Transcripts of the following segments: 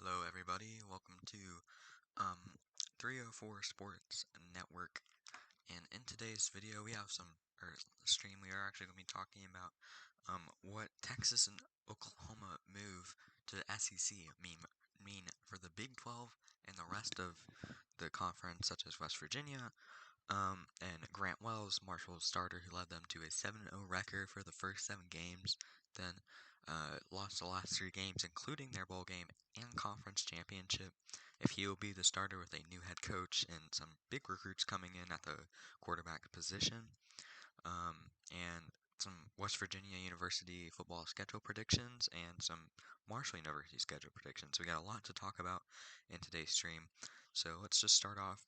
Hello, everybody. Welcome to um, 304 Sports Network. And in today's video, we have or stream, we are actually going to be talking about what Texas and Oklahoma move to the SEC mean for the Big 12 and the rest of the conference, such as West Virginia. And Grant Wells, Marshall's starter, who led them to a 7-0 record for the first 7 games, then lost the last 3 games, including their bowl game and conference championship. If he will be the starter with a new head coach and some big recruits coming in at the quarterback position, and some West Virginia University football schedule predictions and some Marshall University schedule predictions. So we got a lot to talk about in today's stream. So let's just start off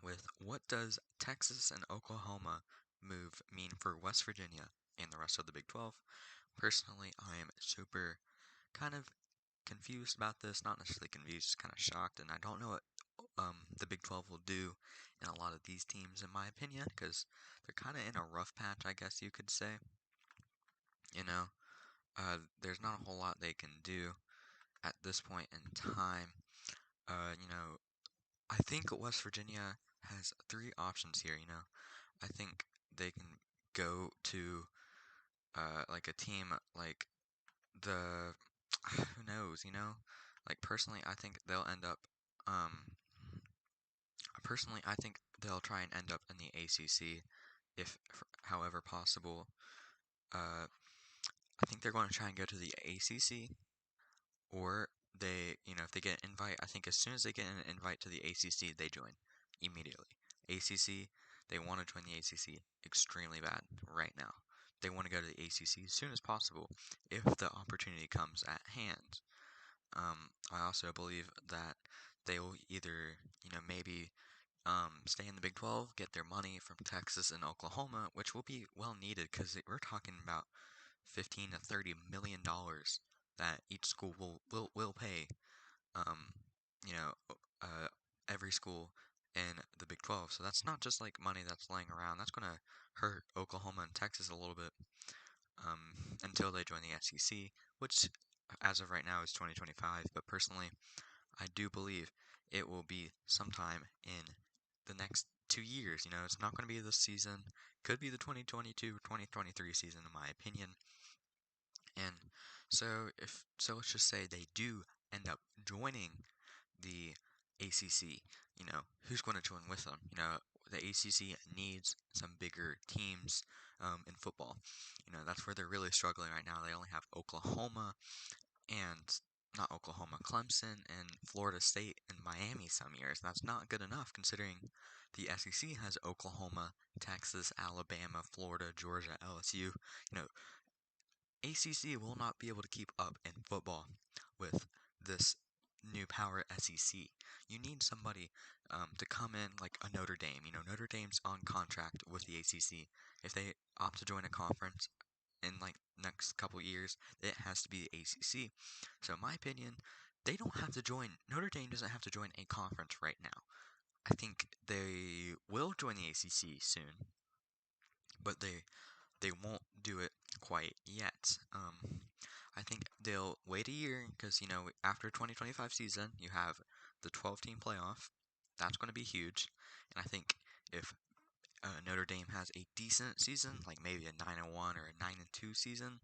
with what does Texas and Oklahoma move mean for West Virginia and the rest of the Big 12? Personally, I am super kind of confused about this. Not necessarily confused, just kind of shocked, and I don't know what the Big 12 will do in a lot of these teams, in my opinion, because they're kind of in a rough patch, I guess you could say. You know, there's not a whole lot they can do at this point in time. You know, I think West Virginia has 3 options here. I think they can go to like a team like the who knows. Like personally, I think they'll end up personally I think they'll try and end up in the ACC if however possible. I think they're going to try and go to the ACC, or if they get an invite, I think as soon as they get an invite to the ACC, they join immediately. ACC, they want to join the ACC extremely bad right now. They want to go to the ACC as soon as possible if the opportunity comes at hand. I also believe that they will either, maybe stay in the Big 12, get their money from Texas and Oklahoma, which will be well needed because we're talking about $15 to $30 million that each school will pay. Um, you know, uh, every school in the Big 12. So that's not just like money that's laying around. That's gonna hurt Oklahoma and Texas a little bit until they join the SEC, which as of right now is 2025. But personally, I do believe it will be sometime in the next 2 years. It's not going to be this season. Could be the 2022-2023 season, in my opinion. And let's just say they do end up joining the ACC. Who's going to join with them? The ACC needs some bigger teams in football. That's where they're really struggling right now. They only have Oklahoma and not Oklahoma, Clemson and Florida State and Miami some years. That's not good enough considering the SEC has Oklahoma, Texas, Alabama, Florida, Georgia, LSU. ACC will not be able to keep up in football with this new power SEC. You need somebody to come in like a Notre Dame. Notre Dame's on contract with the ACC. If they opt to join a conference in like next couple years, it has to be the ACC. So in my opinion, they don't have to join. Notre Dame doesn't have to join a conference right now. I think they will join the ACC soon, but they won't do it quite yet. I think they'll wait a year because, after 2025 season, you have the 12-team playoff. That's going to be huge. And I think if Notre Dame has a decent season, like maybe a 9-1 or a 9-2 season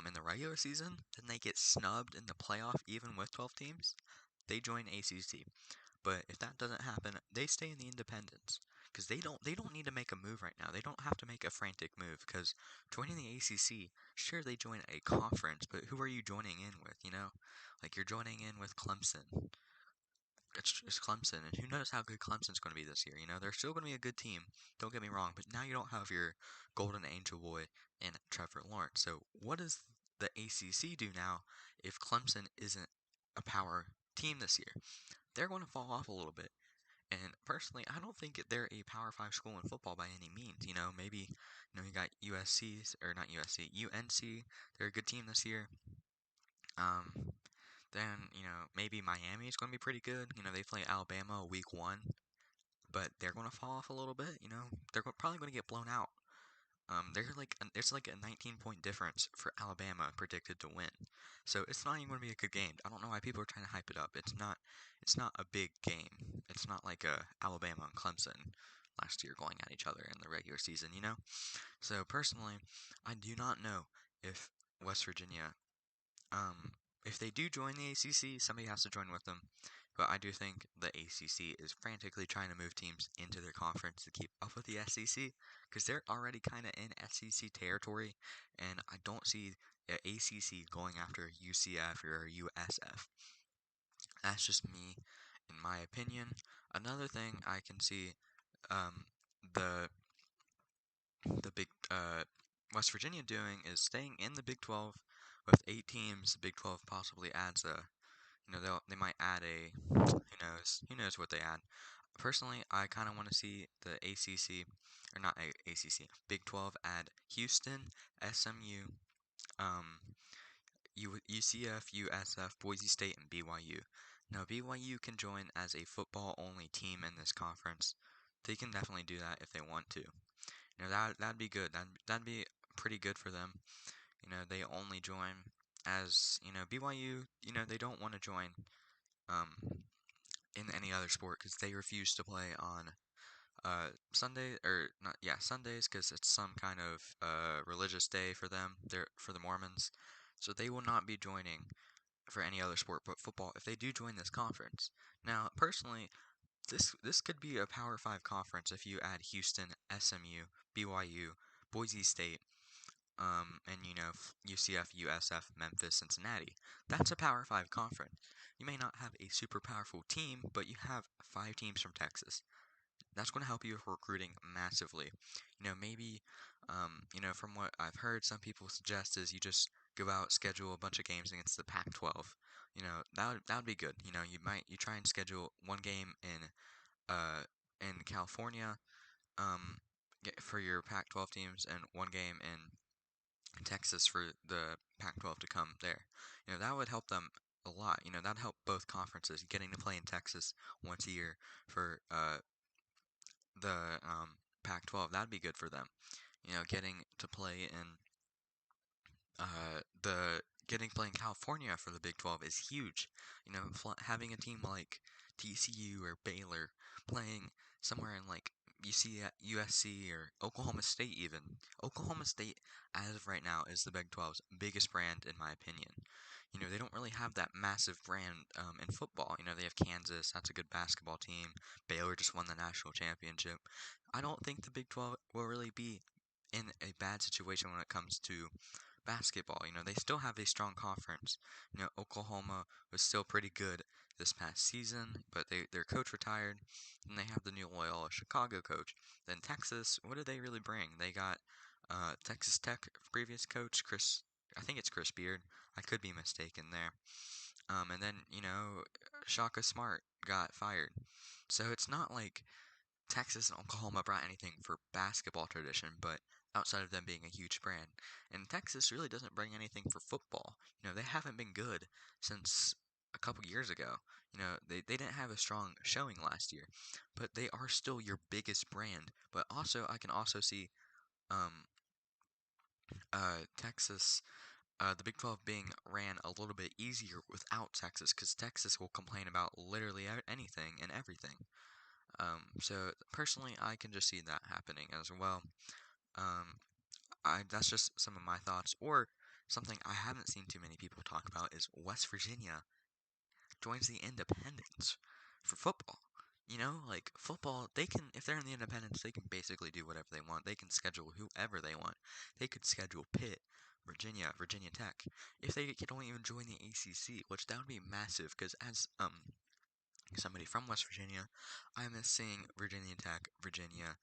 in the regular season, then they get snubbed in the playoff even with 12 teams. They join ACC. But if that doesn't happen, they stay in the independents because they don't need to make a move right now. They don't have to make a frantic move because joining the ACC, sure they join a conference, but who are you joining in with? Like you're joining in with Clemson. It's Clemson, and who knows how good Clemson's going to be this year? They're still going to be a good team. Don't get me wrong, but now you don't have your golden angel boy in Trevor Lawrence. So what does the ACC do now if Clemson isn't a power team this year? They're going to fall off a little bit. And personally, I don't think they're a Power 5 school in football by any means. Maybe, you got USC, or not USC, UNC. They're a good team this year. Then, maybe Miami is going to be pretty good. They play Alabama week 1, but they're going to fall off a little bit. They're probably going to get blown out. It's like a 19-point difference for Alabama predicted to win. So it's not even going to be a good game. I don't know why people are trying to hype it up. It's not a big game. It's not like Alabama and Clemson last year going at each other in the regular season, you know? So personally, I do not know if West Virginia, um, if they do join the ACC, somebody has to join with them. But I do think the ACC is frantically trying to move teams into their conference to keep up with the SEC because they're already kind of in SEC territory, and I don't see the ACC going after UCF or USF. That's just me, in my opinion. Another thing I can see, um, the the big West Virginia doing is staying in the Big 12 with 8 teams. The Big 12 possibly adds they might add who knows what they add. Personally, I kind of want to see the ACC, or not ACC, Big 12 add Houston, SMU, um, UCF, USF, Boise State, and BYU. Now, BYU can join as a football-only team in this conference. They can definitely do that if they want to. That'd be good. That'd be pretty good for them. They only join as BYU. They don't want to join um in any other sport because they refuse to play on Sunday or not Sundays because it's some kind of religious day for them. They're for the Mormons, so they will not be joining for any other sport but football if they do join this conference. Now, personally, this could be a Power 5 conference if you add Houston, SMU, BYU, Boise State, and UCF, USF, Memphis, Cincinnati. That's a Power 5 conference. You may not have a super powerful team, but you have 5 teams from Texas. That's going to help you with recruiting massively. Maybe, from what I've heard, some people suggest is you just go out, schedule a bunch of games against the Pac-12. That would be good. You try and schedule one game in California, um, for your Pac-12 teams, and one game in Texas for the Pac-12 to come there. That would help them a lot. That'd help both conferences getting to play in Texas once a year for the Pac-12. That'd be good for them. Getting to play in the getting playing California for the Big 12 is huge. Having a team like TCU or Baylor playing somewhere in like USC or Oklahoma State even. Oklahoma State, as of right now, is the Big 12's biggest brand in my opinion. They don't really have that massive brand in football. They have Kansas, that's a good basketball team. Baylor just won the national championship. I don't think the Big 12 will really be in a bad situation when it comes to basketball. They still have a strong conference. Oklahoma was still pretty good this past season, but their coach retired, and they have the new loyal Chicago coach. Then Texas, what do they really bring? They got Texas Tech previous coach I think it's Chris Beard. I could be mistaken there. And then Shaka Smart got fired. So it's not like Texas and Oklahoma brought anything for basketball tradition, but outside of them being a huge brand. And Texas really doesn't bring anything for football. They haven't been good since a couple years ago. They didn't have a strong showing last year, but they are still your biggest brand. But also, I can also see um, Texas, the Big 12 being ran a little bit easier without Texas, because Texas will complain about literally anything and everything. So personally, I can just see that happening as well. Um, that's just some of my thoughts. Or something I haven't seen too many people talk about is West Virginia joins the Independents for football. Like football, they can, if they're in the Independents, they can basically do whatever they want. They can schedule whoever they want. They could schedule Pitt, Virginia Tech. If they don't even join the ACC, which that would be massive, because as somebody from West Virginia, I miss seeing Virginia Tech, Virginia,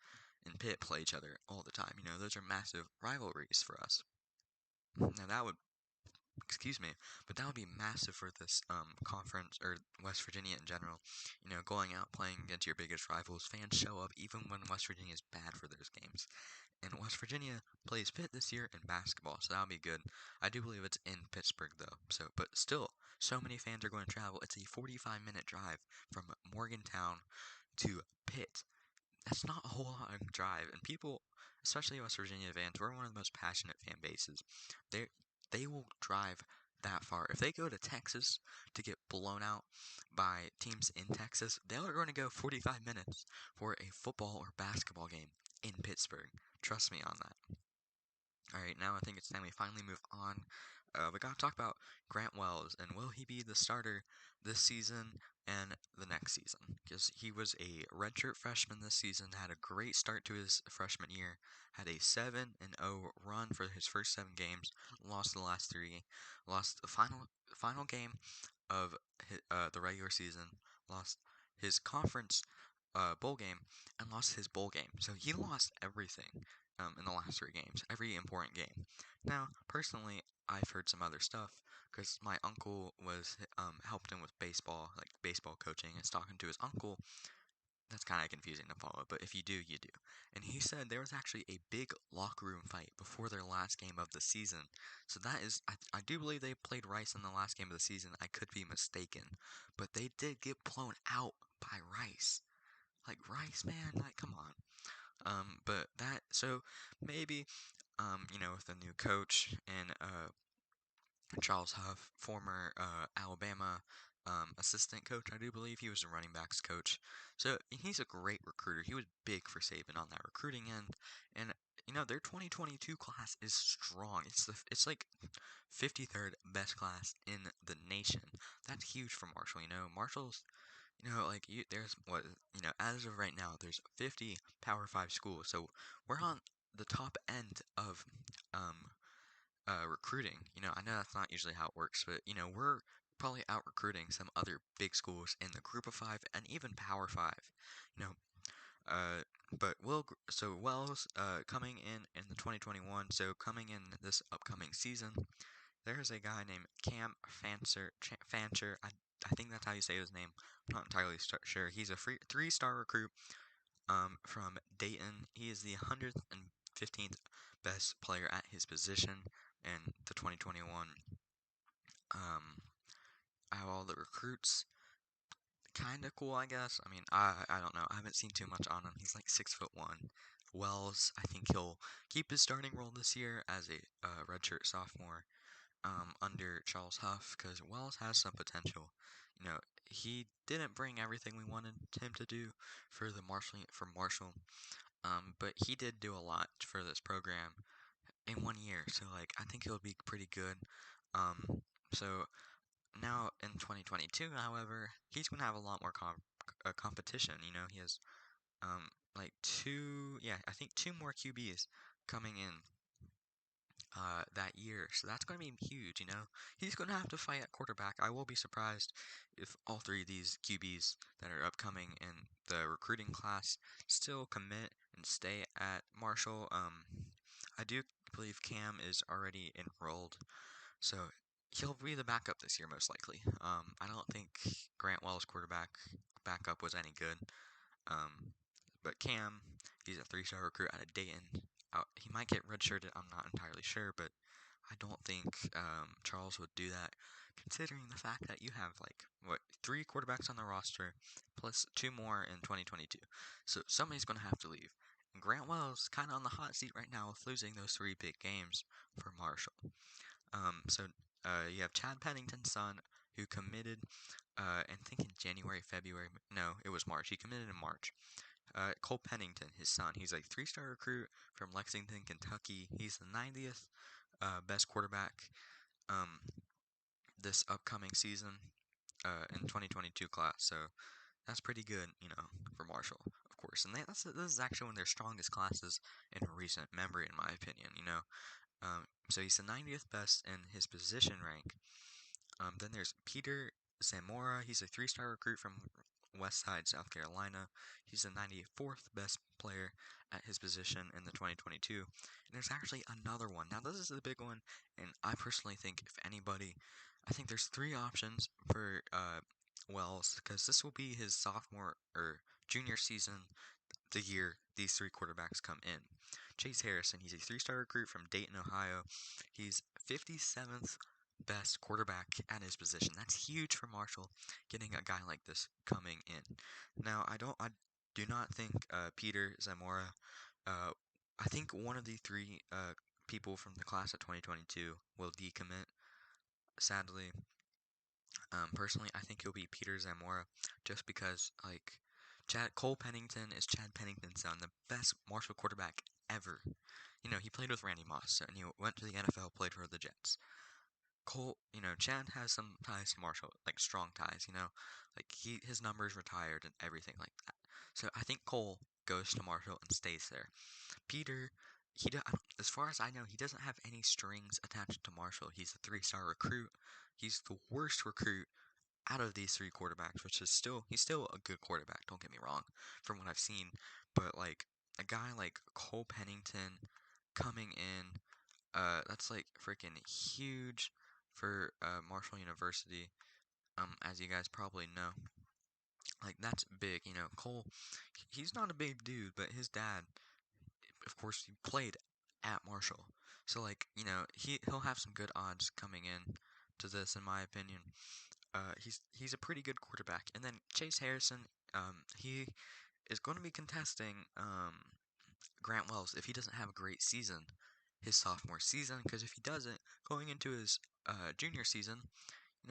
and Pitt play each other all the time. Those are massive rivalries for us. Now that would, excuse me, but that would be massive for this conference, or West Virginia in general. Going out playing against your biggest rivals, fans show up even when West Virginia is bad for those games. And West Virginia plays Pitt this year in basketball, so that'll be good. I do believe it's in Pittsburgh though, but still, so many fans are going to travel. It's a 45-minute drive from Morgantown to Pitt. That's not a whole lot of drive, and people, especially West Virginia fans, we're one of the most passionate fan bases. They they will drive that far. If they go to Texas to get blown out by teams in Texas, they are going to go 45 minutes for a football or basketball game in Pittsburgh. Trust me on that. Alright, now I think it's time we finally move on. We gotta talk about Grant Wells, and will he be the starter this season and the next season? Because he was a redshirt freshman this season, had a great start to his freshman year, had a 7-0 run for his first 7 games, lost the last 3, lost the final game of the regular season, lost his conference bowl game, and lost his bowl game. So he lost everything in the last 3 games, every important game. Now, personally, I've heard some other stuff because my uncle was helped him with baseball, like baseball coaching, and talking to his uncle. That's kind of confusing to follow, but if you do, you do. And he said there was actually a big locker room fight before their last game of the season. So that is, I do believe they played Rice in the last game of the season. I could be mistaken, but they did get blown out by Rice. Like Rice, man, like come on. But that, so maybe, with a new coach and Charles Huff, former Alabama assistant coach, I do believe he was a running backs coach. So he's a great recruiter. He was big for Saban on that recruiting end, and their 2022 class is strong. It's like 53rd best class in the nation. That's huge for Marshall. Marshall's like there's what as of right now, there's 50 Power 5 schools. So we're on the top end of um recruiting. I know that's not usually how it works, but we're probably out recruiting some other big schools in the Group of 5 and even Power 5. You know, uh, but Wells coming in the 2021. So coming in this upcoming season, there's a guy named Cam Fancher. I think that's how you say his name. I'm not entirely sure. He's a 3-star recruit from Dayton. He is the 115th best player at his position in the 2021. I have all the recruits. Kind of cool, I guess. I mean, I don't know. I haven't seen too much on him. He's like 6'1". Wells, I think he'll keep his starting role this year as a redshirt sophomore under Charles Huff, because Wells has some potential. He didn't bring everything we wanted him to do for Marshall, but he did do a lot for this program in 1 year. So like, I think he'll be pretty good. So now in 2022, however, he's gonna have a lot more competition. He has like I think 2 more QBs coming in that year. So that's going to be huge, He's going to have to fight at quarterback. I will be surprised if all 3 of these QBs that are upcoming in the recruiting class still commit and stay at Marshall. I do believe Cam is already enrolled, so he'll be the backup this year most likely. I don't think Grant Wells' backup was any good. But Cam, he's a 3-star recruit out of Dayton. He might get redshirted, I'm not entirely sure, but I don't think Charles would do that, considering the fact that you have, 3 quarterbacks on the roster, plus 2 more in 2022. So somebody's going to have to leave. And Grant Wells kind of on the hot seat right now with losing those 3 big games for Marshall. You have Chad Pennington's son, who committed, I think in January, February. No, it was March. He committed in March. Cole Pennington, his son, he's a 3-star recruit from Lexington, Kentucky. He's the 90th best quarterback this upcoming season in 2022 class. So that's pretty good, for Marshall, of course. And this is actually one of their strongest classes in recent memory, in my opinion. So he's the 90th best in his position rank. Then there's Peter Zamora. He's a 3-star recruit from Westside, South Carolina. He's the 94th best player at his position in the 2022. And there's actually another one. Now, this is the big one, and I personally think I think there's 3 options for Wells, because this will be his sophomore or junior season, the year these 3 quarterbacks come in. Chase Harrison, he's a 3-star recruit from Dayton, Ohio. He's 57th best quarterback at his position. That's huge for Marshall, getting a guy like this coming in. Now, do not think Peter Zamora. Uh, I think one of the three people from the class of 2022 will decommit. Sadly, personally, I think it'll be Peter Zamora, just because like Cole Pennington is Chad Pennington's son, the best Marshall quarterback ever. You know, he played with Randy Moss, and he went to the NFL, played for the Jets. Chad has some ties to Marshall, like strong ties. Like his number's retired and everything like that. So I think Cole goes to Marshall and stays there. Peter, as far as I know, he doesn't have any strings attached to Marshall. He's a three-star recruit. He's the worst recruit out of these three quarterbacks, which is he's still a good quarterback. Don't get me wrong, from what I've seen. But like a guy like Cole Pennington coming in, that's like freaking huge for Marshall University. As you guys probably know, like that's big. Cole, he's not a big dude, but his dad, of course, he played at Marshall. So like, he'll have some good odds coming in to this, in my opinion. He's a pretty good quarterback. And then Chase Harrison, he is going to be contesting Grant Wells if he doesn't have a great season his sophomore season. Because if he doesn't, going into his junior season,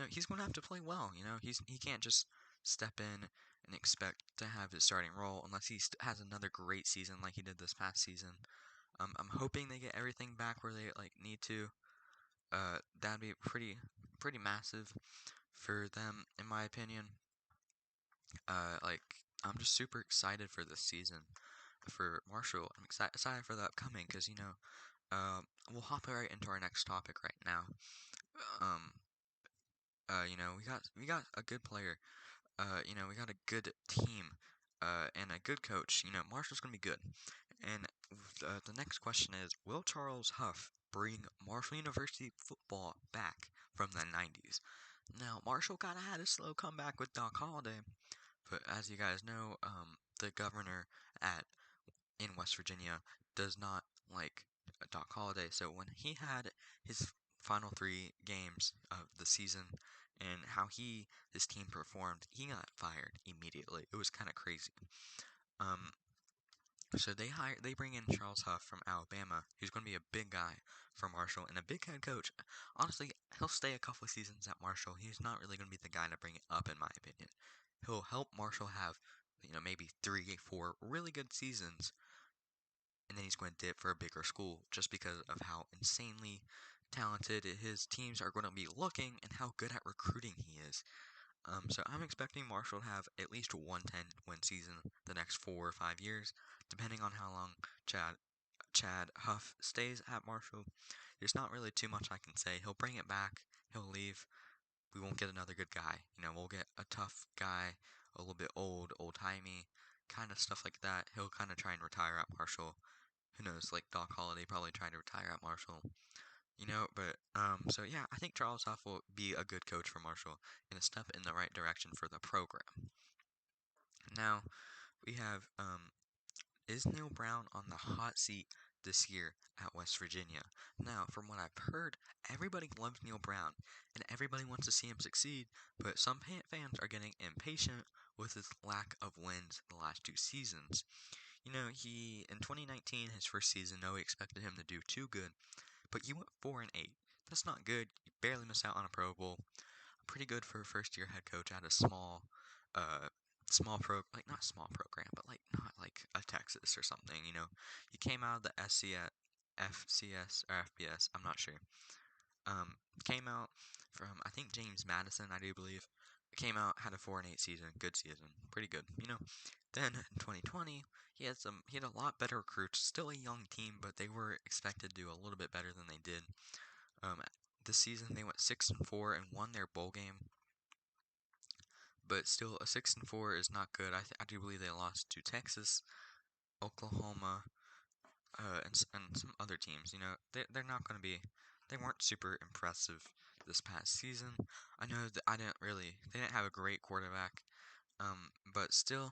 he's going to have to play well. He can't just step in and expect to have his starting role unless he has another great season like he did this past season. I'm hoping they get everything back where they like need to. That'd be pretty massive for them, in my opinion. Like I'm just super excited for this season for Marshall. I'm excited for the upcoming because we'll hop right into our next topic right now. Um, we got a good player. We got a good team. And a good coach. Marshall's gonna be good. And the next question is, will Charles Huff bring Marshall University football back from the 90s? Now, Marshall kind of had a slow comeback with Doc Holliday, but as you guys know, the governor at in West Virginia does not like Doc Holliday. So when he had his final three games of the season and how his team performed, he got fired immediately. It was kind of crazy. Um, so they bring in Charles Huff from Alabama, who's going to be a big guy for Marshall and a big head coach. Honestly, he'll stay a couple of seasons at Marshall. He's not really going to be the guy to bring it up, in my opinion. He'll help Marshall have, maybe 3, 4 really good seasons, and then he's going to dip for a bigger school just because of how insanely talented his teams are going to be looking and how good at recruiting he is. So I'm expecting Marshall to have at least one 10-win season the next 4 or 5 years, depending on how long Chad Huff stays at Marshall. There's not really too much I can say. He'll bring it back. He'll leave. We won't get another good guy. We'll get a tough guy, a little bit old-timey, kind of stuff like that. He'll kind of try and retire at Marshall. Who knows? Like Doc Holliday probably trying to retire at Marshall. So yeah, I think Charles Huff will be a good coach for Marshall and a step in the right direction for the program. Now, we have, is Neal Brown on the hot seat this year at West Virginia? Now, from what I've heard, everybody loves Neal Brown, and everybody wants to see him succeed, but some fans are getting impatient with his lack of wins the last 2 seasons. In 2019, his first season, nobody expected him to do too good, but he went 4-8. That's not good. You barely missed out on a Pro Bowl. Pretty good for a first-year head coach at a not small program, but like not like a Texas or something. He came out of the FCS or FBS. I'm not sure. Came out from I think James Madison, I do believe. Came out, had a 4-8 season, good season, pretty good. Then in 2020, he had a lot better recruits. Still a young team, but they were expected to do a little bit better than they did. This season they went 6-4 and won their bowl game. But still, a 6-4 is not good. I do believe they lost to Texas, Oklahoma, and some other teams. They're not going to be. They weren't super impressive this past season. I know that they didn't have a great quarterback. But still,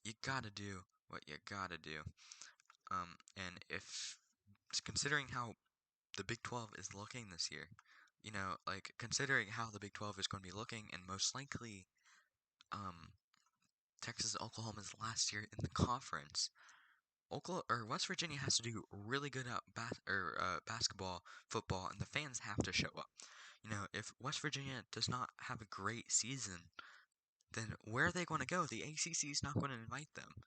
you gotta do what you gotta do. And if considering how the Big 12 is looking this year, like considering how the Big 12 is going to be looking, and most likely, um, Texas Oklahoma's last year in the conference. Oklahoma or West Virginia has to do really good at basketball, football, and the fans have to show up. If West Virginia does not have a great season, then where are they going to go? The ACC is not going to invite them.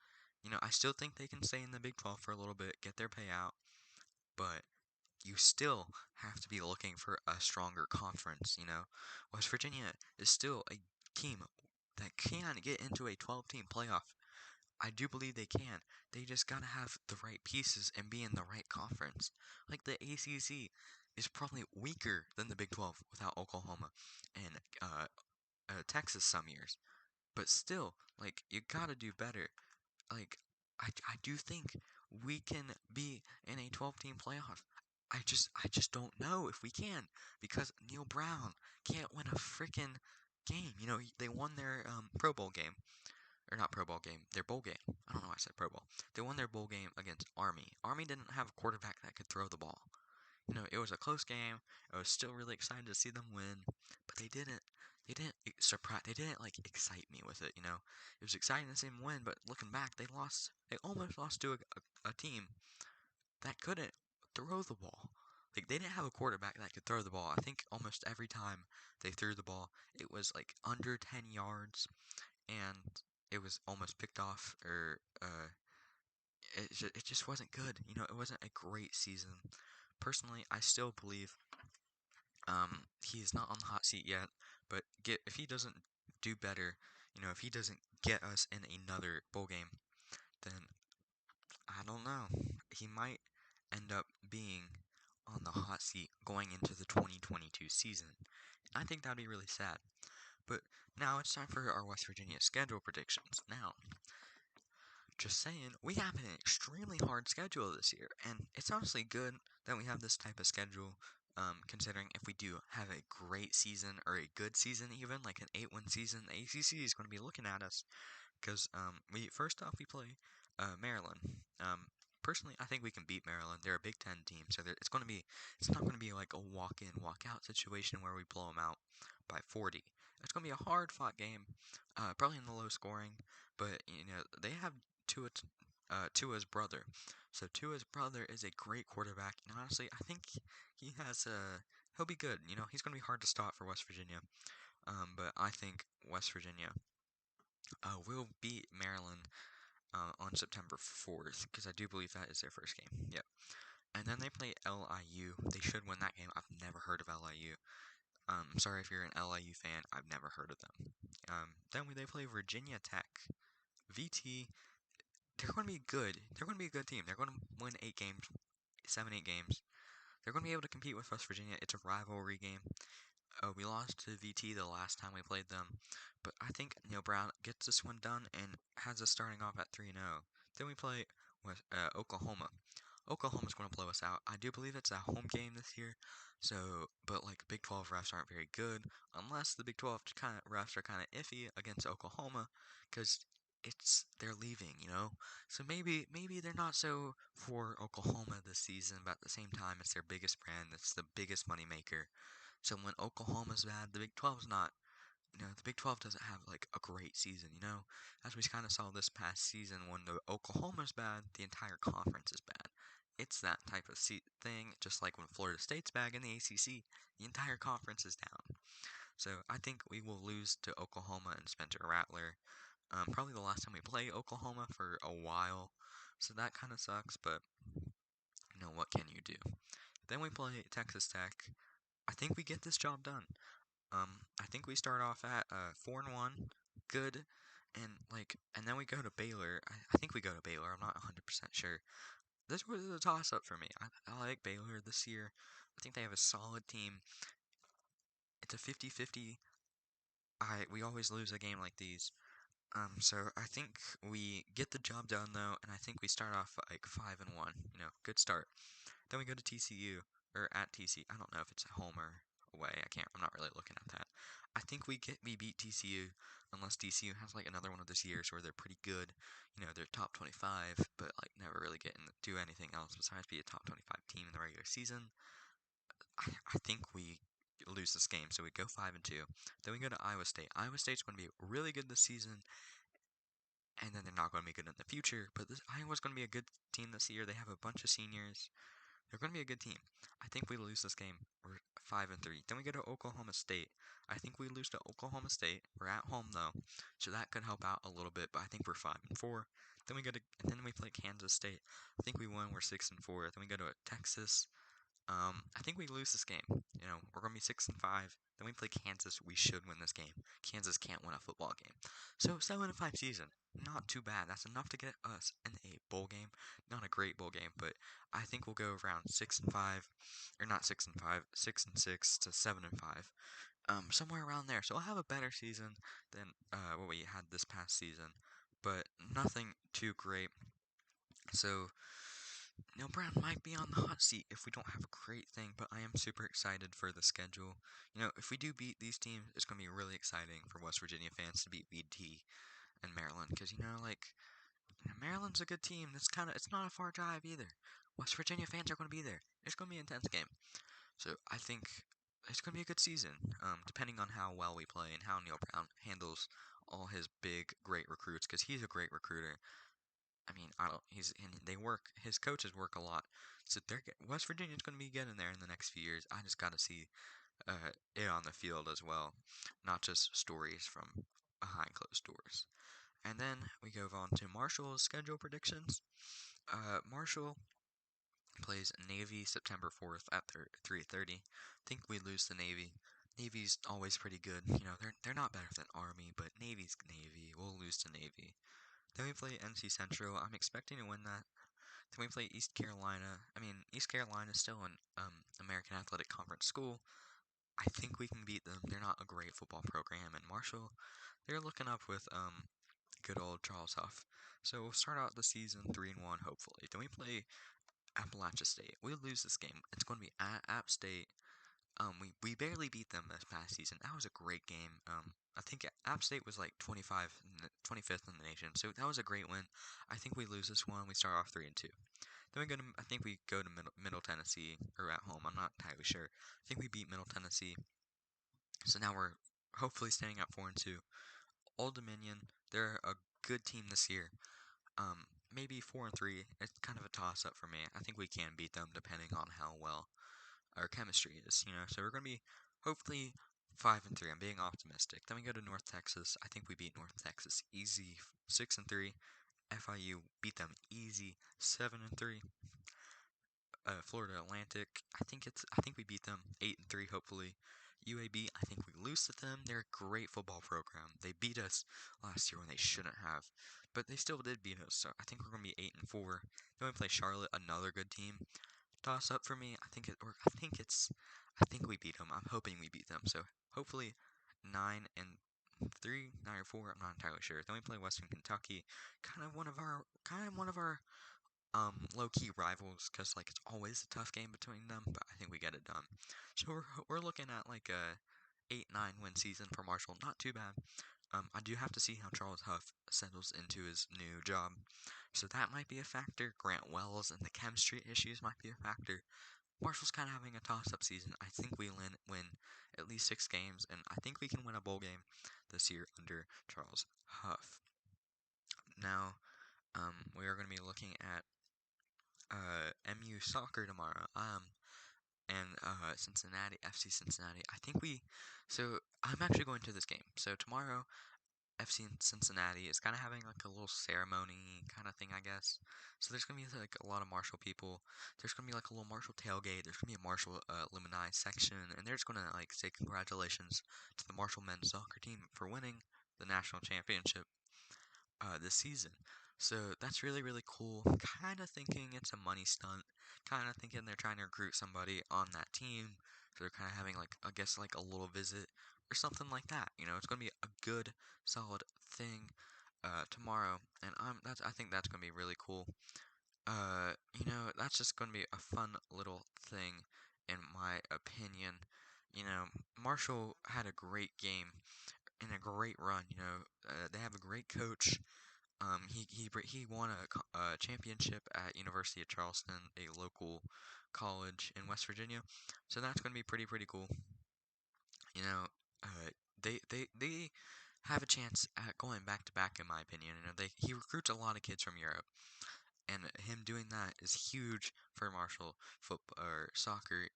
I still think they can stay in the Big 12 for a little bit, get their payout, but you still have to be looking for a stronger conference. West Virginia is still a team that can get into a 12-team playoff. I do believe they can. They just gotta have the right pieces and be in the right conference. Like the ACC is probably weaker than the Big 12 without Oklahoma and Texas some years. But still, like, you gotta do better. Like, I do think we can be in a 12-team playoff. I just don't know if we can because Neal Brown can't win a freaking game. They won their Pro Bowl game or not Pro Bowl game, their bowl game. I don't know why I said Pro Bowl. They won their bowl game against Army. Army didn't have a quarterback that could throw the ball. It was a close game. I was still really excited to see them win, but they didn't. They didn't surprise. They didn't like excite me with it. It was exciting to see them win, but looking back, they lost. They almost lost to a team that couldn't throw the ball. Like they didn't have a quarterback that could throw the ball. I think almost every time they threw the ball, it was like under 10 yards, and it was almost picked off, or it just wasn't good. It wasn't a great season. Personally, I still believe he is not on the hot seat yet, but if he doesn't do better, if he doesn't get us in another bowl game, then I don't know. He might end up being on the hot seat going into the 2022 season. I think that'd be really sad. But now it's time for our West Virginia schedule predictions. Now, just saying, we have an extremely hard schedule this year, and it's honestly good that we have this type of schedule, considering if we do have a great season, or a good season even, like an 8-win season, the ACC is going to be looking at us, because first off, we play Maryland. Personally, I think we can beat Maryland. They're a Big Ten team, so it's not going to be like a walk-in, walk-out situation where we blow them out by 40. It's going to be a hard-fought game, probably in the low scoring, but they have Tua's brother. So Tua's brother is a great quarterback, and honestly, I think he'll be good. He's going to be hard to stop for West Virginia. But I think West Virginia will beat Maryland on September 4th, because I do believe that is their first game. Yep. And then they play LIU. They should win that game. I've never heard of LIU. Sorry if you're an LIU fan. I've never heard of them. Then they play Virginia Tech. VT, they're going to be good. They're going to be a good team. They're going to win 8 games, 7, 8 games. They're going to be able to compete with West Virginia. It's a rivalry game. We lost to VT the last time we played them, but I think Neal Brown gets this one done and has us starting off at 3-0. Then we play with Oklahoma. Oklahoma's going to blow us out. I do believe it's a home game this year, but like Big 12 refs aren't very good, unless the Big 12 refs are kind of iffy against Oklahoma, because they're leaving. So maybe they're not so for Oklahoma this season, but at the same time, it's their biggest brand. It's the biggest moneymaker. So when Oklahoma's bad, the Big 12's not. The Big 12 doesn't have like a great season. As we kind of saw this past season, when the Oklahoma's bad, the entire conference is bad. It's that type of thing, just like when Florida State's bad in the ACC, the entire conference is down. So I think we will lose to Oklahoma and Spencer Rattler. Probably the last time we play Oklahoma for a while. So that kind of sucks, but what can you do? Then we play Texas Tech. I think we get this job done. I think we start off at 4-1, good, and then we go to Baylor. I think we go to Baylor. I'm not 100% sure. This was a toss-up for me. I like Baylor this year. I think they have a solid team. It's a 50-50. We always lose a game like these. So I think we get the job done though, and I think we start off like 5-1. Good start. Then we go to TCU, or at TCU. I don't know if it's at home or away. I'm not really looking at that. I think we beat TCU, unless TCU has like another one of those years where they're pretty good. They're top 25, but like never really do anything else besides be a top 25 team in the regular season. I think we lose this game, so we go 5-2. Then we go to Iowa State. Iowa State's going to be really good this season. and then they're not going to be good in the future. But Iowa's going to be a good team this year. They have a bunch of seniors. They're going to be a good team. I think we lose this game. We're 5-3. Then we go to Oklahoma State. I think we lose to Oklahoma State. We're at home though, so that could help out a little bit. But I think we're 5-4. And then we play Kansas State. I think we won. We're 6-4. Then we go to Texas. I think we lose this game. We're gonna be 6-5. Then we play Kansas. We should win this game. Kansas can't win a football game. So 7-5 season, not too bad. That's enough to get us in a bowl game. Not a great bowl game, but I think we'll go around 6-5, or not 6-5, 6-6 to 7-5. Somewhere around there. So I'll have a better season than what we had this past season, but nothing too great. So Neal Brown might be on the hot seat if we don't have a great thing, but I am super excited for the schedule. If we do beat these teams, it's going to be really exciting for West Virginia fans to beat VT and Maryland, because, Maryland's a good team. It's not a far drive either. West Virginia fans are going to be there. It's going to be an intense game. So I think it's going to be a good season, depending on how well we play and how Neal Brown handles all his big, great recruits, because he's a great recruiter. I mean, I don't. His coaches work a lot, so West Virginia's going to be getting there in the next few years. I just got to see it on the field as well, not just stories from behind closed doors. And then we go on to Marshall's schedule predictions. Marshall plays Navy September 4th at 3:30. Think we lose to Navy. Navy's always pretty good. They're not better than Army, but Navy's Navy. We'll lose to Navy. Then we play NC Central. I'm expecting to win that. Then we play East Carolina. East Carolina is still an American Athletic Conference school. I think we can beat them. They're not a great football program. And Marshall, they're looking up with good old Charles Huff. So we'll start out the season 3-1, hopefully. Then we play Appalachia State. We lose this game. It's going to be at App State. We barely beat them this past season. That was a great game. I think App State was like 25th in the nation, so that was a great win. I think we lose this one. We start off 3-2. Then I think we go to Middle Tennessee, or at home. I'm not entirely sure. I think we beat Middle Tennessee. So now we're hopefully staying at 4-2. Old Dominion, they're a good team this year. Maybe 4-3. It's kind of a toss-up for me. I think we can beat them depending on how well our chemistry is, So we're going to be hopefully 5-3. I'm being optimistic. Then we go to North Texas. I think we beat North Texas easy, 6-3. FIU beat them easy, 7-3. Florida Atlantic. I think we beat them 8-3. Hopefully. UAB. I think we lose to them. They're a great football program. They beat us last year when they shouldn't have, but they still did beat us. So I think we're going to be 8-4. Then we play Charlotte, another good team. Toss up for me. I think we beat them. I'm hoping we beat them. So hopefully 9-3, 9-4. I'm not entirely sure. Then we play Western Kentucky, kind of one of our low key rivals, because it's always a tough game between them. But I think we get it done. So we're looking at like a 8-9 win season for Marshall. Not too bad. I do have to see how Charles Huff settles into his new job. So that might be a factor. Grant Wells and the chemistry issues might be a factor. Marshall's kind of having a toss-up season. I think we win at least 6 games, and I think we can win a bowl game this year under Charles Huff. Now, we are going to be looking at MU soccer tomorrow. And Cincinnati, FC Cincinnati. So I'm actually going to this game. So tomorrow, FC Cincinnati is kind of having like a little ceremony kind of thing, I guess. So there's gonna be like a lot of Marshall people. There's gonna be like a little Marshall tailgate. There's gonna be a Marshall alumni section, and they're just gonna like say congratulations to the Marshall men's soccer team for winning the national championship this season. So that's really, really cool. Kind of thinking it's a money stunt. Kind of thinking they're trying to recruit somebody on that team. So they're kind of having like, I guess, like a little visit or something like that. It's gonna be a good, solid thing tomorrow, and I think that's gonna be really cool. That's just gonna be a fun little thing, in my opinion. Marshall had a great game and a great run. They have a great coach. He won a championship at University of Charleston, a local college in West Virginia. So that's going to be pretty cool. You know, they have a chance at going back to back, in my opinion. He recruits a lot of kids from Europe, and him doing that is huge for Marshall football or soccer.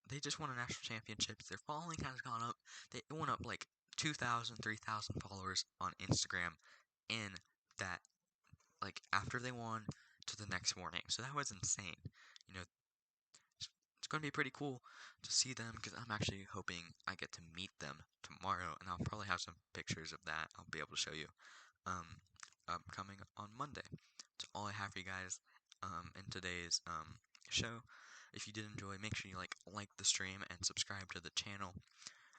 They just won a national championships. Their following has gone up. They went up like 2,000, 3,000 followers on Instagram in that, like, after they won to the next morning. So that was insane. You know, it's going to be pretty cool to see them, because I'm actually hoping I get to meet them tomorrow, and I'll probably have some pictures of that I'll be able to show you um, upcoming on Monday. That's all I have for you guys in today's show. If you did enjoy, make sure you like the stream and subscribe to the channel.